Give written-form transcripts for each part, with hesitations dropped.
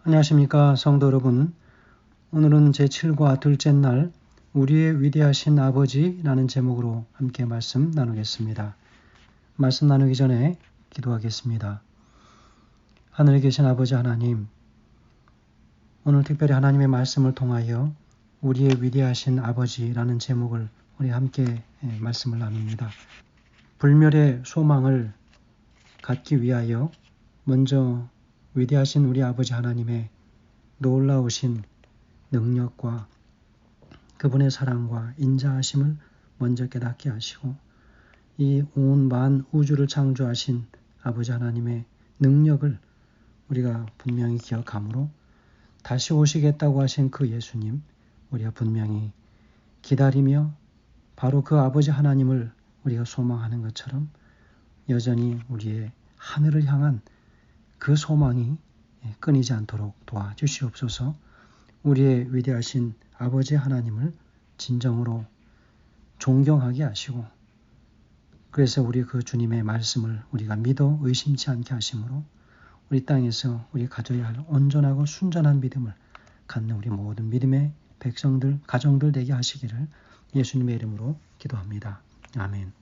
안녕하십니까 성도 여러분. 오늘은 제7과 둘째 날 우리의 위대하신 아버지라는 제목으로 함께 말씀 나누겠습니다. 말씀 나누기 전에 기도하겠습니다. 하늘에 계신 아버지 하나님, 오늘 특별히 하나님의 말씀을 통하여 우리의 위대하신 아버지라는 제목을 우리 함께 말씀을 나눕니다. 불멸의 소망을 갖기 위하여 먼저 위대하신 우리 아버지 하나님의 놀라우신 능력과 그분의 사랑과 인자하심을 먼저 깨닫게 하시고 이 온 만 우주를 창조하신 아버지 하나님의 능력을 우리가 분명히 기억하므로 다시 오시겠다고 하신 그 예수님 우리가 분명히 기다리며 바로 그 아버지 하나님을 우리가 소망하는 것처럼 여전히 우리의 하늘을 향한 그 소망이 끊이지 않도록 도와주시옵소서. 우리의 위대하신 아버지 하나님을 진정으로 존경하게 하시고 그래서 우리 그 주님의 말씀을 우리가 믿어 의심치 않게 하심으로 우리 땅에서 우리 가져야 할 온전하고 순전한 믿음을 갖는 우리 모든 믿음의 백성들, 가정들 되게 하시기를 예수님의 이름으로 기도합니다. 아멘.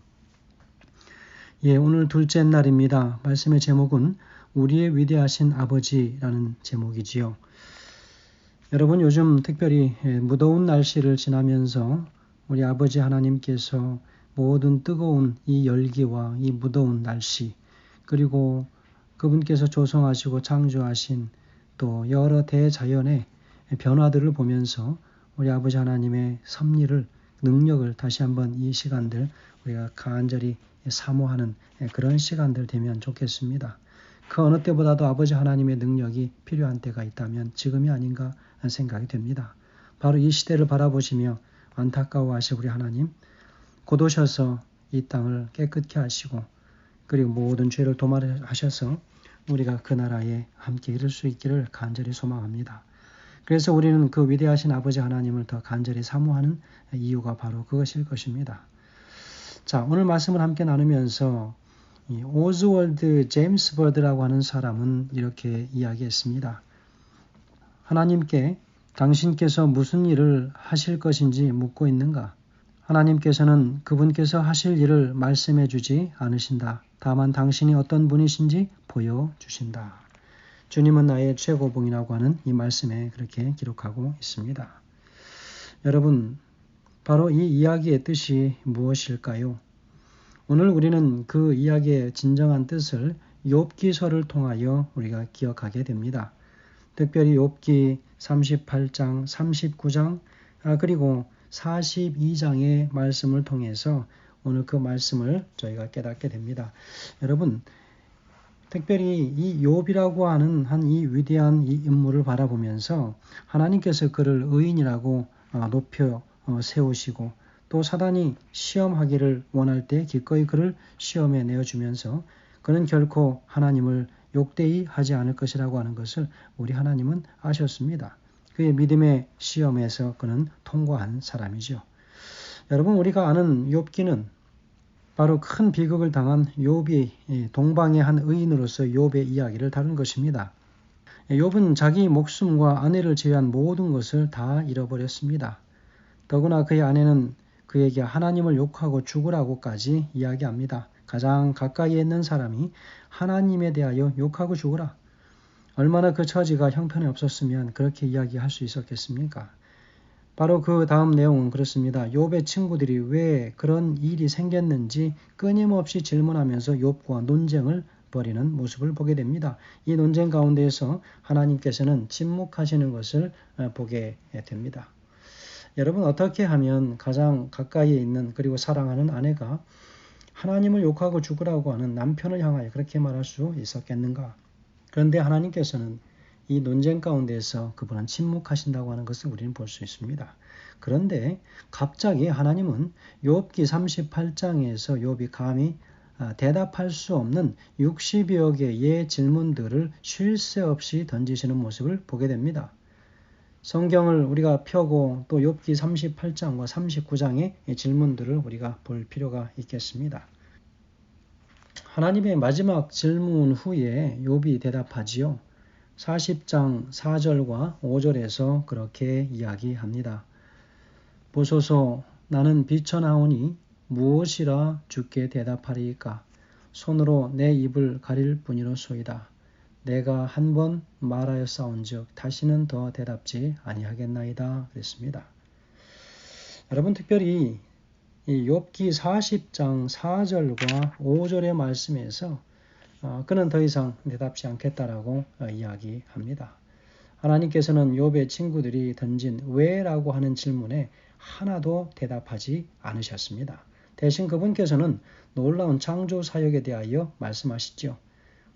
오늘 둘째 날입니다. 말씀의 제목은 우리의 위대하신 아버지라는 제목이지요. 여러분 요즘 특별히 무더운 날씨를 지나면서 우리 아버지 하나님께서 모든 뜨거운 이 열기와 이 무더운 날씨 그리고 그분께서 조성하시고 창조하신 또 여러 대자연의 변화들을 보면서 우리 아버지 하나님의 섭리를 능력을 다시 한번 이 시간들 우리가 간절히 사모하는 그런 시간들 되면 좋겠습니다. 그 어느 때보다도 아버지 하나님의 능력이 필요한 때가 있다면 지금이 아닌가 생각이 됩니다. 바로 이 시대를 바라보시며 안타까워하시고 우리 하나님 곧 오셔서 이 땅을 깨끗게 하시고 그리고 모든 죄를 도말하셔서 우리가 그 나라에 함께 이룰 수 있기를 간절히 소망합니다. 그래서 우리는 그 위대하신 아버지 하나님을 더 간절히 사모하는 이유가 바로 그것일 것입니다. 자, 오늘 말씀을 함께 나누면서 이 오즈월드 제임스 버드라고 하는 사람은 이렇게 이야기했습니다. 하나님께 당신께서 무슨 일을 하실 것인지 묻고 있는가? 하나님께서는 그분께서 하실 일을 말씀해 주지 않으신다. 다만 당신이 어떤 분이신지 보여주신다. 주님은 나의 최고봉이라고 하는 이 말씀에 그렇게 기록하고 있습니다. 여러분, 바로 이 이야기의 뜻이 무엇일까요? 오늘 우리는 그 이야기의 진정한 뜻을 욥기서를 통하여 우리가 기억하게 됩니다. 특별히 욥기 38장, 39장, 그리고 42장의 말씀을 통해서 오늘 그 말씀을 저희가 깨닫게 됩니다. 여러분, 특별히 이 욥이라고 하는 한 이 위대한 이 인물을 바라보면서 하나님께서 그를 의인이라고 높여 세우시고 또 사단이 시험하기를 원할 때 기꺼이 그를 시험에 내어주면서 그는 결코 하나님을 욕되이 하지 않을 것이라고 하는 것을 우리 하나님은 아셨습니다. 그의 믿음의 시험에서 그는 통과한 사람이죠. 여러분 우리가 아는 욥기는 바로 큰 비극을 당한 욥이 동방의 한 의인으로서 욥의 이야기를 다룬 것입니다. 욥은 자기 목숨과 아내를 제외한 모든 것을 다 잃어버렸습니다. 더구나 그의 아내는 그에게 하나님을 욕하고 죽으라고까지 이야기합니다. 가장 가까이에 있는 사람이 하나님에 대하여 욕하고 죽으라. 얼마나 그 처지가 형편이 없었으면 그렇게 이야기할 수 있었겠습니까? 바로 그 다음 내용은 그렇습니다. 욥의 친구들이 왜 그런 일이 생겼는지 끊임없이 질문하면서 욥과 논쟁을 벌이는 모습을 보게 됩니다. 이 논쟁 가운데에서 하나님께서는 침묵하시는 것을 보게 됩니다. 여러분 어떻게 하면 가장 가까이에 있는 그리고 사랑하는 아내가 하나님을 욕하고 죽으라고 하는 남편을 향하여 그렇게 말할 수 있었겠는가? 그런데 하나님께서는 이 논쟁 가운데서 그분은 침묵하신다고 하는 것을 우리는 볼 수 있습니다. 그런데 갑자기 하나님은 욥기 38장에서 욥이 감히 대답할 수 없는 60여 개의 질문들을 쉴 새 없이 던지시는 모습을 보게 됩니다. 성경을 우리가 펴고 또 욥기 38장과 39장의 질문들을 우리가 볼 필요가 있겠습니다. 하나님의 마지막 질문 후에 욥이 대답하지요. 40장 4절과 5절에서 그렇게 이야기합니다. 보소서 나는 비천하오니 무엇이라 주께 대답하리이까? 손으로 내 입을 가릴 뿐이로소이다. 내가 한 번 말하였사온즉 다시는 더 대답지 아니하겠나이다. 그랬습니다. 여러분 특별히 이 욥기 40장 4절과 5절의 말씀에서 그는 더 이상 대답지 않겠다라고 이야기합니다. 하나님께서는 욥의 친구들이 던진 왜라고 하는 질문에 하나도 대답하지 않으셨습니다. 대신 그분께서는 놀라운 창조 사역에 대하여 말씀하시죠.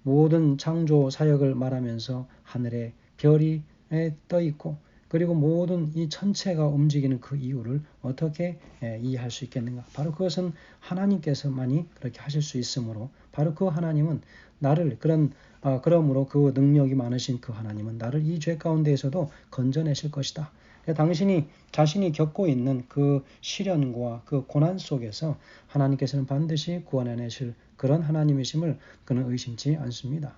모든 창조 사역을 말하면서 하늘에 별이 떠 있고 그리고 모든 이 천체가 움직이는 그 이유를 어떻게 이해할 수 있겠는가? 바로 그것은 하나님께서만이 그렇게 하실 수 있으므로 바로 그 하나님은 나를 그러므로 그 능력이 많으신 그 하나님은 나를 이 죄 가운데에서도 건져내실 것이다. 당신이 자신이 겪고 있는 그 시련과 그 고난 속에서 하나님께서는 반드시 구원해내실 그런 하나님이심을 그는 의심치 않습니다.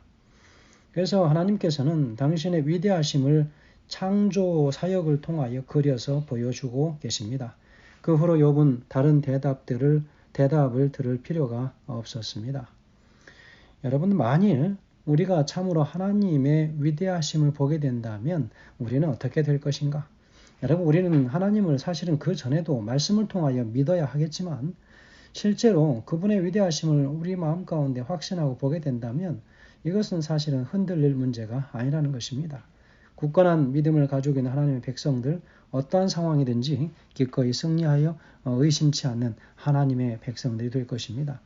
그래서 하나님께서는 당신의 위대하심을 창조 사역을 통하여 그려서 보여주고 계십니다. 그 후로 욥은 다른 대답을 들을 필요가 없었습니다. 여러분 만일 우리가 참으로 하나님의 위대하심을 보게 된다면 우리는 어떻게 될 것인가? 여러분 우리는 하나님을 사실은 그 전에도 말씀을 통하여 믿어야 하겠지만 실제로 그분의 위대하심을 우리 마음 가운데 확신하고 보게 된다면 이것은 사실은 흔들릴 문제가 아니라는 것입니다. 굳건한 믿음을 가지고 있는 하나님의 백성들 어떠한 상황이든지 기꺼이 승리하여 의심치 않는 하나님의 백성들이 될 것입니다.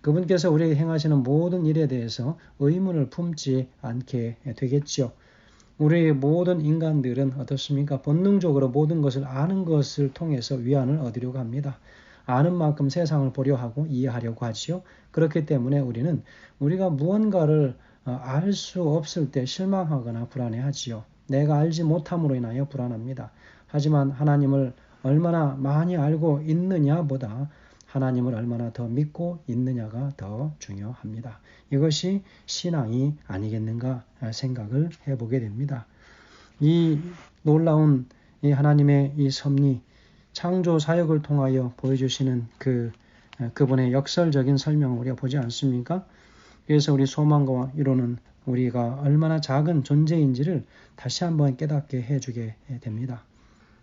그분께서 우리에게 행하시는 모든 일에 대해서 의문을 품지 않게 되겠지요. 우리 모든 인간들은 어떻습니까? 본능적으로 모든 것을 아는 것을 통해서 위안을 얻으려고 합니다. 아는 만큼 세상을 보려 하고 이해하려고 하지요. 그렇기 때문에 우리가 무언가를 알 수 없을 때 실망하거나 불안해하지요. 내가 알지 못함으로 인하여 불안합니다. 하지만 하나님을 얼마나 많이 알고 있느냐보다 하나님을 얼마나 더 믿고 있느냐가 더 중요합니다. 이것이 신앙이 아니겠는가 생각을 해보게 됩니다. 이 놀라운 이 하나님의 이 섭리, 창조 사역을 통하여 보여주시는 그분의 역설적인 설명을 우리가 보지 않습니까? 그래서 우리 소망과 이루는 우리가 얼마나 작은 존재인지를 다시 한번 깨닫게 해주게 됩니다.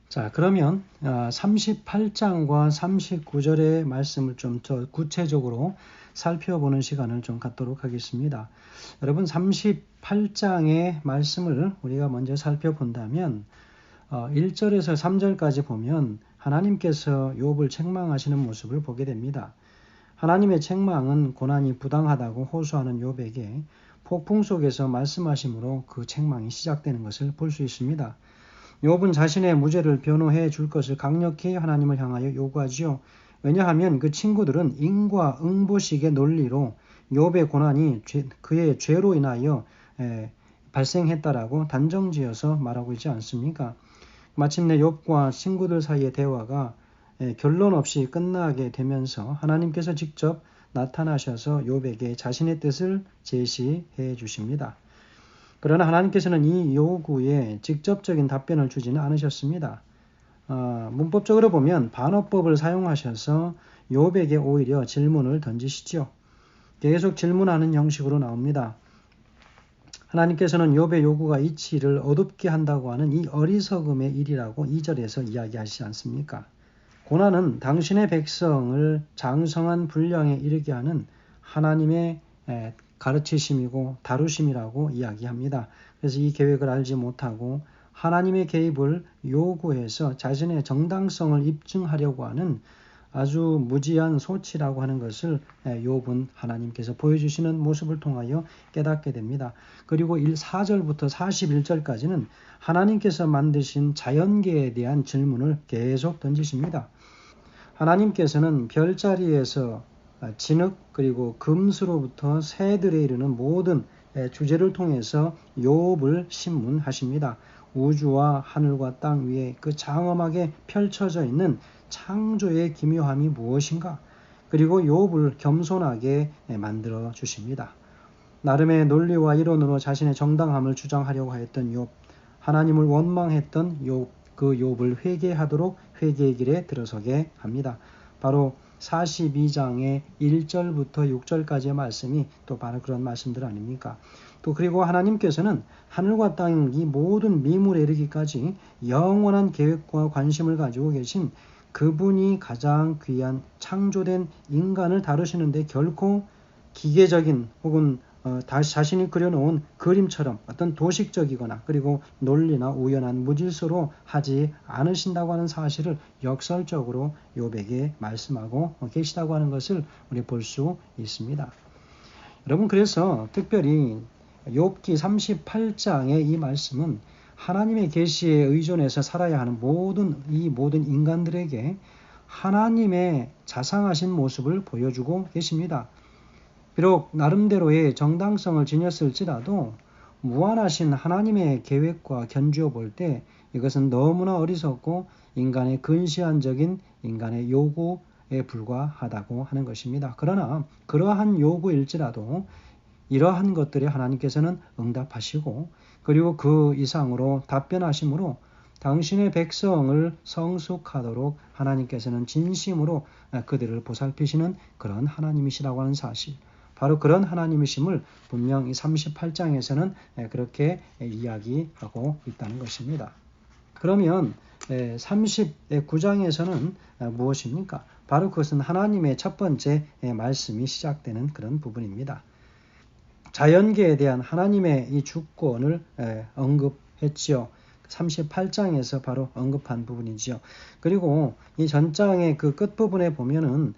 자, 그러면 38장과 39절의 말씀을 좀 더 구체적으로 살펴보는 시간을 좀 갖도록 하겠습니다. 여러분 38장의 말씀을 우리가 먼저 살펴본다면 1절에서 3절까지 보면 하나님께서 욥을 책망하시는 모습을 보게 됩니다. 하나님의 책망은 고난이 부당하다고 호소하는 욥에게 폭풍 속에서 말씀하심으로 그 책망이 시작되는 것을 볼 수 있습니다. 욥은 자신의 무죄를 변호해 줄 것을 강력히 하나님을 향하여 요구하지요. 왜냐하면 그 친구들은 인과응보식의 논리로 욥의 고난이 그의 죄로 인하여 발생했다라고 단정지어서 말하고 있지 않습니까? 마침내 욥과 친구들 사이의 대화가 결론 없이 끝나게 되면서 하나님께서 직접 나타나셔서 욥에게 자신의 뜻을 제시해 주십니다. 그러나 하나님께서는 이 요구에 직접적인 답변을 주지는 않으셨습니다. 문법적으로 보면 반어법을 사용하셔서 욥에게 오히려 질문을 던지시죠. 계속 질문하는 형식으로 나옵니다. 하나님께서는 욥의 요구가 이치를 어둡게 한다고 하는 이 어리석음의 일이라고 2절에서 이야기하시지 않습니까? 고난은 당신의 백성을 장성한 분량에 이르게 하는 하나님의 가르치심이고 다루심이라고 이야기합니다. 그래서 이 계획을 알지 못하고 하나님의 개입을 요구해서 자신의 정당성을 입증하려고 하는 아주 무지한 소치라고 하는 것을 욥은 하나님께서 보여주시는 모습을 통하여 깨닫게 됩니다. 그리고 4절부터 41절까지는 하나님께서 만드신 자연계에 대한 질문을 계속 던지십니다. 하나님께서는 별자리에서 진흙 그리고 금수로부터 새들에 이르는 모든 주제를 통해서 욥을 신문하십니다. 우주와 하늘과 땅 위에 그 장엄하게 펼쳐져 있는 창조의 기묘함이 무엇인가? 그리고 욥을 겸손하게 만들어 주십니다. 나름의 논리와 이론으로 자신의 정당함을 주장하려고 했던 욥, 하나님을 원망했던 욥, 그 욥을 회개하도록 회개의 길에 들어서게 합니다. 바로 42장의 1절부터 6절까지의 말씀이 또 바로 그런 말씀들 아닙니까? 또 그리고 하나님께서는 하늘과 땅 이 모든 미물에 이르기까지 영원한 계획과 관심을 가지고 계신 그분이 가장 귀한 창조된 인간을 다루시는데 결코 기계적인 혹은 자신이 그려놓은 그림처럼 어떤 도식적이거나 그리고 논리나 우연한 무질서로 하지 않으신다고 하는 사실을 역설적으로 욥에게 말씀하고 계시다고 하는 것을 우리 볼 수 있습니다. 여러분, 그래서 특별히 욥기 38장의 이 말씀은 하나님의 계시에 의존해서 살아야 하는 모든 인간들에게 하나님의 자상하신 모습을 보여주고 계십니다. 비록 나름대로의 정당성을 지녔을지라도 무한하신 하나님의 계획과 견주어 볼 때 이것은 너무나 어리석고 인간의 근시안적인 인간의 요구에 불과하다고 하는 것입니다. 그러나 그러한 요구일지라도 이러한 것들에 하나님께서는 응답하시고 그리고 그 이상으로 답변하심으로 당신의 백성을 성숙하도록 하나님께서는 진심으로 그들을 보살피시는 그런 하나님이시라고 하는 사실, 바로 그런 하나님이심을 분명 이 38장에서는 그렇게 이야기하고 있다는 것입니다. 그러면 39장에서는 무엇입니까? 바로 그것은 하나님의 첫 번째 말씀이 시작되는 그런 부분입니다. 자연계에 대한 하나님의 이 주권을 언급했지요. 38장에서 바로 언급한 부분이지요. 그리고 이 전장의 그 끝부분에 보면은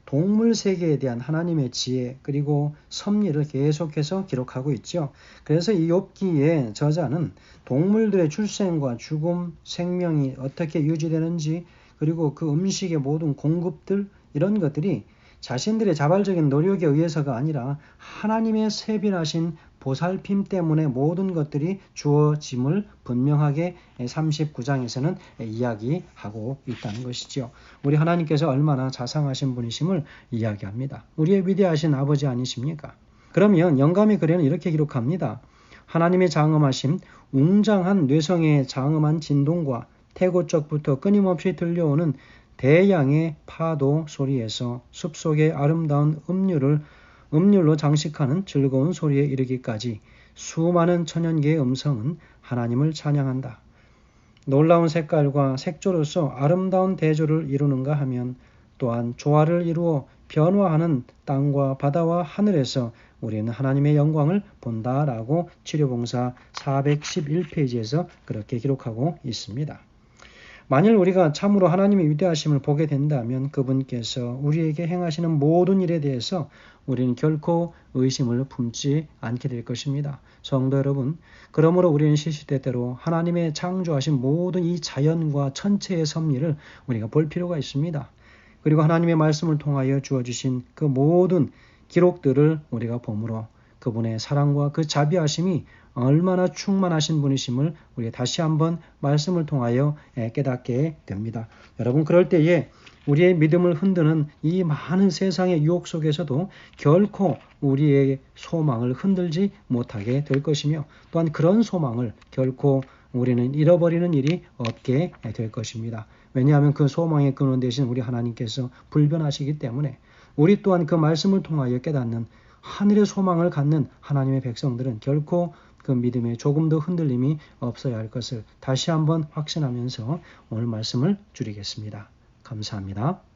동물 세계에 대한 하나님의 지혜 그리고 섭리를 계속해서 기록하고 있죠. 그래서 이 욥기의 저자는 동물들의 출생과 죽음, 생명이 어떻게 유지되는지 그리고 그 음식의 모든 공급들 이런 것들이 자신들의 자발적인 노력에 의해서가 아니라 하나님의 세빈하신 보살핌 때문에 모든 것들이 주어짐을 분명하게 39장에서는 이야기하고 있다는 것이죠. 우리 하나님께서 얼마나 자상하신 분이심을 이야기합니다. 우리의 위대하신 아버지 아니십니까? 그러면 영감의 글에는 이렇게 기록합니다. 하나님의 장엄하심, 웅장한 뇌성의 장엄한 진동과 태고 쪽부터 끊임없이 들려오는 대양의 파도 소리에서 숲속의 아름다운 음률로 장식하는 즐거운 소리에 이르기까지 수많은 천연계의 음성은 하나님을 찬양한다. 놀라운 색깔과 색조로서 아름다운 대조를 이루는가 하면 또한 조화를 이루어 변화하는 땅과 바다와 하늘에서 우리는 하나님의 영광을 본다라고 치료봉사 411페이지에서 그렇게 기록하고 있습니다. 만일 우리가 참으로 하나님의 위대하심을 보게 된다면 그분께서 우리에게 행하시는 모든 일에 대해서 우리는 결코 의심을 품지 않게 될 것입니다. 성도 여러분, 그러므로 우리는 시시때때로 하나님의 창조하신 모든 이 자연과 천체의 섭리를 우리가 볼 필요가 있습니다. 그리고 하나님의 말씀을 통하여 주어주신 그 모든 기록들을 우리가 보므로 그분의 사랑과 그 자비하심이 얼마나 충만하신 분이심을 우리가 다시 한번 말씀을 통하여 깨닫게 됩니다. 여러분, 그럴 때에 우리의 믿음을 흔드는 이 많은 세상의 유혹 속에서도 결코 우리의 소망을 흔들지 못하게 될 것이며 또한 그런 소망을 결코 우리는 잃어버리는 일이 없게 될 것입니다. 왜냐하면 그 소망의 근원 되신 우리 하나님께서 불변하시기 때문에 우리 또한 그 말씀을 통하여 깨닫는 하늘의 소망을 갖는 하나님의 백성들은 결코 그 믿음에 조금 더 흔들림이 없어야 할 것을 다시 한번 확신하면서 오늘 말씀을 줄이겠습니다. 감사합니다.